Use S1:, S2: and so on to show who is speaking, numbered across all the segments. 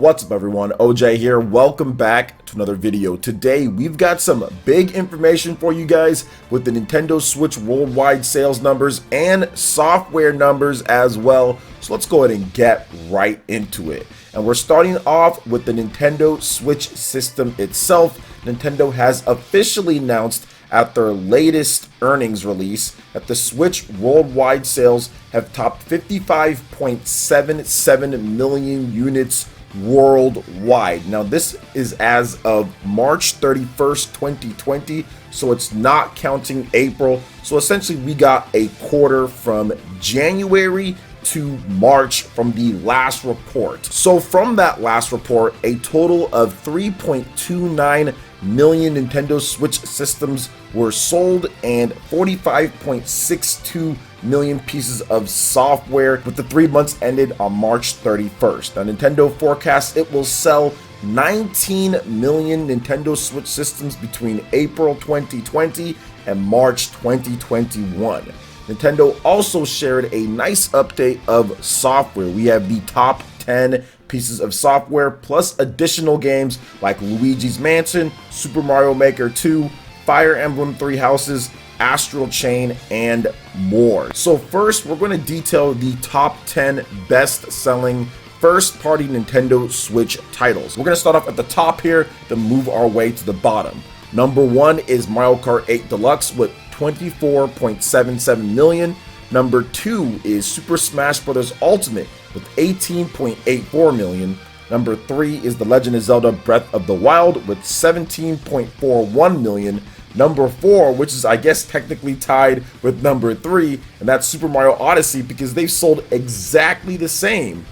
S1: What's up everyone, OJ here. Welcome back to another video. Today we've got some big information for you guys with the Nintendo Switch worldwide sales numbers and software numbers as well. So let's go ahead and get right into it. And we're starting off with the Nintendo Switch system itself. Nintendo has officially announced at their latest earnings release that the Switch worldwide sales have topped 55.77 million units worldwide. Now this is as of March 31st, 2020, so it's not counting April. So essentially we got a quarter from January to March from the last report. So from that last report, a total of 3.29 million Nintendo Switch systems were sold and 45.62 million pieces of software, with the 3 months ended on March 31st. Now Nintendo forecasts it will sell 19 million Nintendo Switch systems between April 2020 and March 2021. Nintendo also shared a nice update of software. We have the top 10 pieces of software plus additional games like Luigi's Mansion, Super Mario Maker 2, Fire Emblem Three Houses, Astral Chain, and more. So first, we're going to detail the top 10 best-selling first-party Nintendo Switch titles. We're going to start off at the top here, then move our way to the bottom. Number 1 is Mario Kart 8 Deluxe with 24.77 million. Number 2 is Super Smash Bros. Ultimate with 18.84 million. Number 3 is The Legend of Zelda Breath of the Wild with 17.41 million. Number 4, which is I guess technically tied with number 3, and that's Super Mario Odyssey because they've sold exactly the same,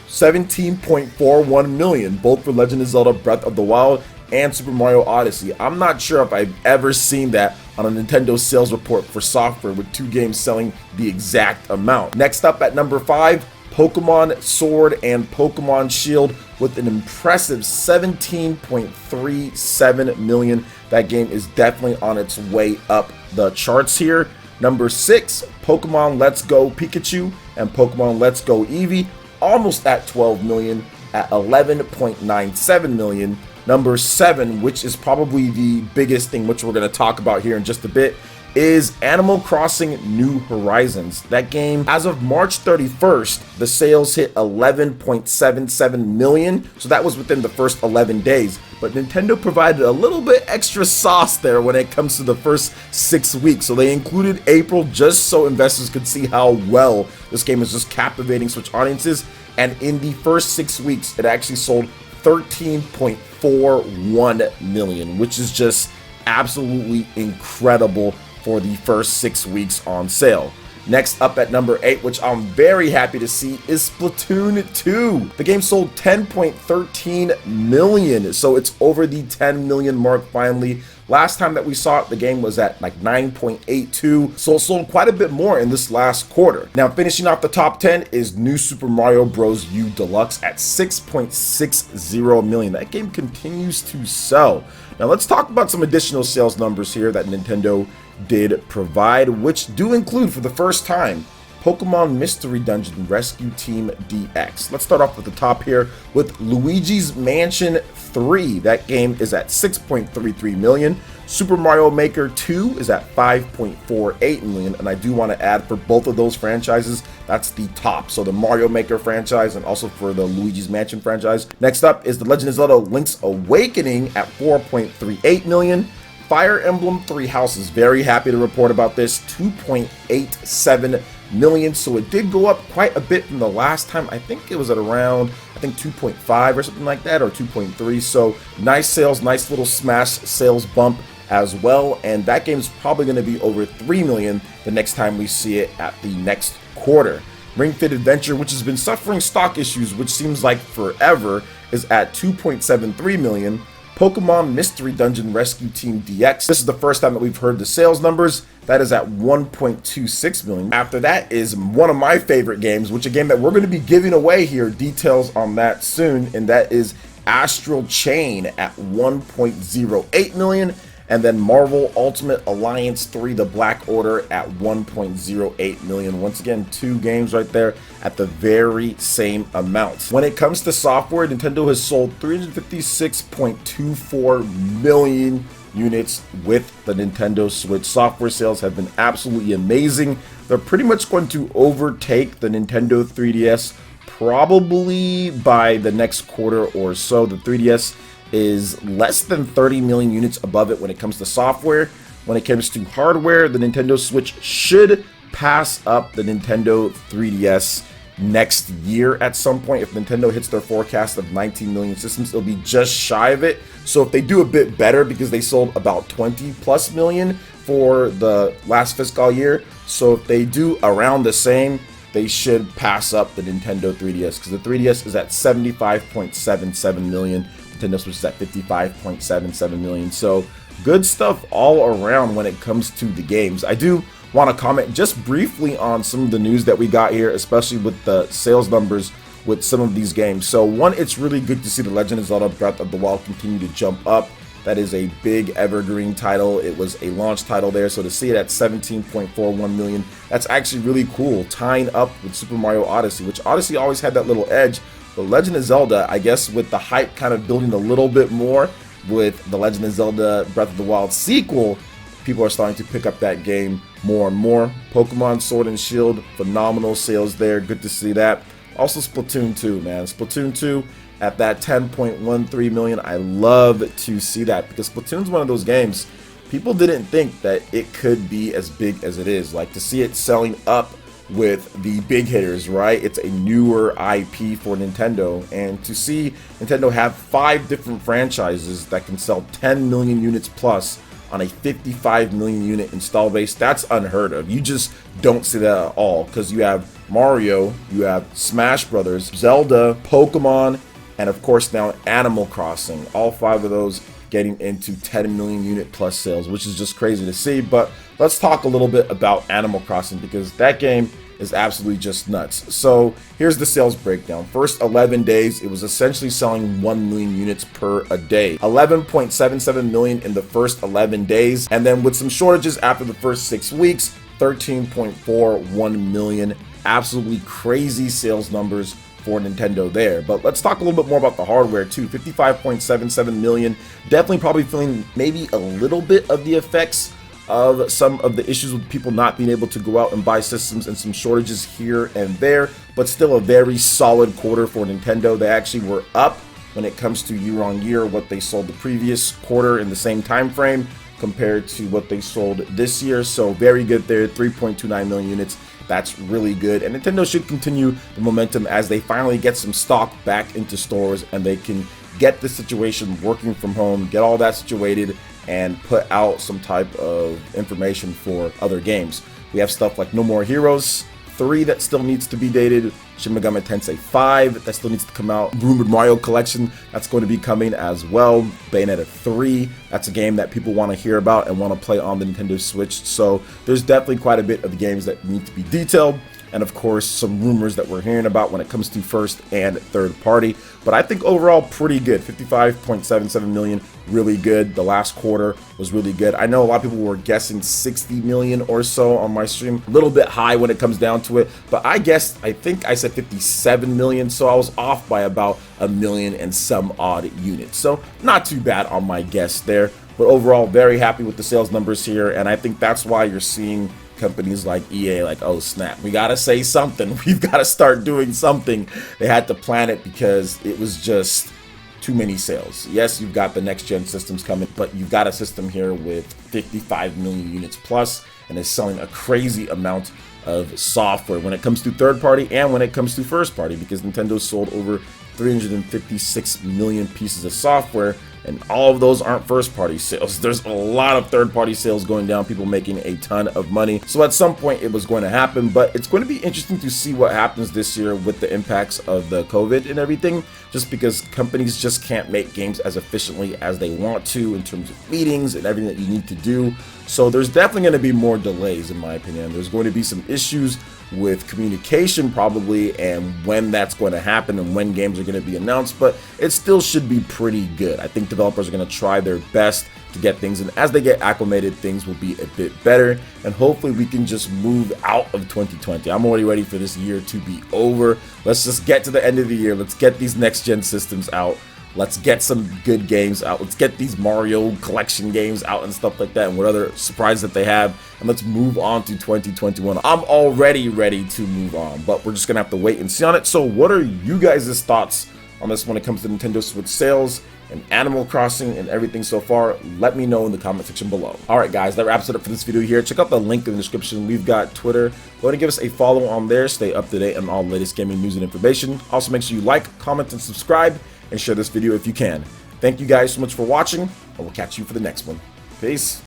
S1: 17.41 million, both for Legend of Zelda Breath of the Wild and Super Mario Odyssey. I'm not sure if I've ever seen that on a Nintendo sales report for software with two games selling the exact amount. Next up at number 5, Pokemon Sword and Pokemon Shield with an impressive 17.37 million. That game is definitely on its way up the charts here. Number 6, Pokemon Let's Go Pikachu and Pokemon Let's Go Eevee, almost at 12 million at 11.97 million. Number 7, which is probably the biggest thing, which we're going to talk about here in just a bit, is Animal Crossing New Horizons. That game, as of March 31st, the sales hit 11.77 million, so that was within the first 11 days. But Nintendo provided a little bit extra sauce there when it comes to the first 6 weeks. So they included April just so investors could see how well this game is just captivating Switch audiences. And in the first 6 weeks, it actually sold 13.41 million, which is just absolutely incredible for the first 6 weeks on sale. Next up at number 8, which I'm very happy to see, is Splatoon 2. The game sold 10.13 million, so it's over the 10 million mark finally. Last time that we saw it, the game was at like 9.82, so it sold quite a bit more in this last quarter. Now, finishing off the top 10 is New Super Mario Bros. U Deluxe at 6.60 million. That game continues to sell. Now, let's talk about some additional sales numbers here that Nintendo did provide, which do include, for the first time, Pokemon Mystery Dungeon Rescue Team DX. Let's start off at the top here with Luigi's Mansion 3. That game is at 6.33 million. Super Mario Maker 2 is at 5.48 million, and I do want to add, for both of those franchises, that's the top. So the Mario Maker franchise and also for the Luigi's Mansion franchise. Next up is The Legend of Zelda Link's Awakening at 4.38 million. Fire Emblem Three Houses, very happy to report about this, 2.87 million. So it did go up quite a bit from the last time. I think it was at around, 2.5 or something like that, or 2.3. So nice sales, nice little smash sales bump as well. And that game's probably going to be over 3 million the next time we see it at the next quarter. Ring Fit Adventure, which has been suffering stock issues, which seems like forever, is at 2.73 million. Pokemon Mystery Dungeon Rescue Team DX. This is the first time that we've heard the sales numbers. That is at 1.26 million. After that is one of my favorite games, which a game that we're going to be giving away here, details on that soon, and that is Astral Chain at 1.08 million. And then Marvel Ultimate Alliance 3, The Black Order at 1.08 million. Once again, 2 games right there at the very same amount. When it comes to software, Nintendo has sold 356.24 million units with the Nintendo Switch. Software sales have been absolutely amazing. They're pretty much going to overtake the Nintendo 3DS probably by the next quarter or so. The 3DS is less than 30 million units above it when it comes to software. When it comes to hardware, the Nintendo Switch should pass up the Nintendo 3DS next year at some point. If Nintendo hits their forecast of 19 million systems, it'll be just shy of it. So if they do a bit better, because they sold about 20 plus million for the last fiscal year, so if they do around the same, they should pass up the Nintendo 3DS, because the 3DS is at 75.77 million. Nintendo Switch is at 55.77 million. So good stuff all around when it comes to the games. I do want to comment just briefly on some of the news that we got here, especially with the sales numbers with some of these games. So one, it's really good to see The Legend of Zelda Breath of the Wild continue to jump up. That is a big evergreen title. It was a launch title there, so to see it at 17.41 million, that's actually really cool, tying up with Super Mario Odyssey, which Odyssey always had that little edge. The Legend of Zelda, I guess with the hype kind of building a little bit more with The Legend of Zelda Breath of the Wild sequel, people are starting to pick up that game more and more. Pokemon Sword and Shield, phenomenal sales there, good to see that. Also Splatoon 2, man. Splatoon 2 at that 10.13 million, I love to see that, because Splatoon's one of those games people didn't think that it could be as big as it is. Like, to see it selling up with the big hitters, right? It's a newer IP for Nintendo, and to see Nintendo have 5 different franchises that can sell 10 million units plus on a 55 million unit install base, that's unheard of. You just don't see that at all, because you have Mario, you have Smash Brothers, Zelda, Pokemon, and of course now Animal Crossing. All 5 of those getting into 10 million unit plus sales, which is just crazy to see. But let's talk a little bit about Animal Crossing, because that game is absolutely just nuts. So here's the sales breakdown. First 11 days, it was essentially selling 1 million units per a day. 11.77 million in the first 11 days. And then with some shortages after the first 6 weeks, 13.41 million. Absolutely crazy sales numbers for Nintendo there. But let's talk a little bit more about the hardware too. 55.77 million. Definitely probably feeling maybe a little bit of the effects of some of the issues with people not being able to go out and buy systems, and some shortages here and there, but still a very solid quarter for Nintendo. They actually were up when it comes to year on year what they sold the previous quarter in the same time frame compared to what they sold this year. So very good there. 3.29 million units. That's really good, and Nintendo should continue the momentum as they finally get some stock back into stores, and they can get the situation working from home, get all that situated, and put out some type of information for other games. We have stuff like No More Heroes 3 that still needs to be dated, Shin Megami Tensei 5 that still needs to come out, Rumored Mario Collection that's going to be coming as well, Bayonetta 3, that's a game that people want to hear about and want to play on the Nintendo Switch. So there's definitely quite a bit of the games that need to be detailed, and of course some rumors that we're hearing about when it comes to first and third party. But I think overall pretty good. 55.77 million, really good. The last quarter was really good. I know a lot of people were guessing 60 million or so on my stream, a little bit high when it comes down to it, but I think I said 57 million, so I was off by about a million and some odd units, so not too bad on my guess there. But overall, very happy with the sales numbers here, and I think that's why you're seeing companies like EA like, oh snap, we gotta say something, we've got to start doing something. They had to plan it because it was just too many sales. Yes, you've got the next gen systems coming, but you've got a system here with 55 million units plus, and is selling a crazy amount of software when it comes to third party and when it comes to first party, because Nintendo sold over 356 million pieces of software, and all of those aren't first party sales. There's a lot of third party sales going down, people making a ton of money. So at some point it was going to happen, but it's going to be interesting to see what happens this year with the impacts of the COVID and everything, just because companies just can't make games as efficiently as they want to in terms of meetings and everything that you need to do. So there's definitely going to be more delays, in my opinion. There's going to be some issues with communication probably, and when that's going to happen and when games are going to be announced, but it still should be pretty good. I think developers are going to try their best to get things, and as they get acclimated, things will be a bit better, and hopefully we can just move out of 2020. I'm already ready for this year to be over. Let's just get to the end of the year. Let's get these next gen systems out. Let's get some good games out. Let's get these Mario collection games out and stuff like that, and what other surprises that they have, and let's move on to 2021. I'm already ready to move on, but we're just gonna have to wait and see on it. So what are you guys' thoughts on this when it comes to Nintendo Switch sales and Animal Crossing and everything so far? Let me know in the comment section below. Alright guys, that wraps it up for this video here. Check out the link in the description. We've got Twitter. Go ahead and give us a follow on there. Stay up to date on all the latest gaming news and information. Also make sure you like, comment, and subscribe, and share this video if you can. Thank you guys so much for watching, and we'll catch you for the next one. Peace.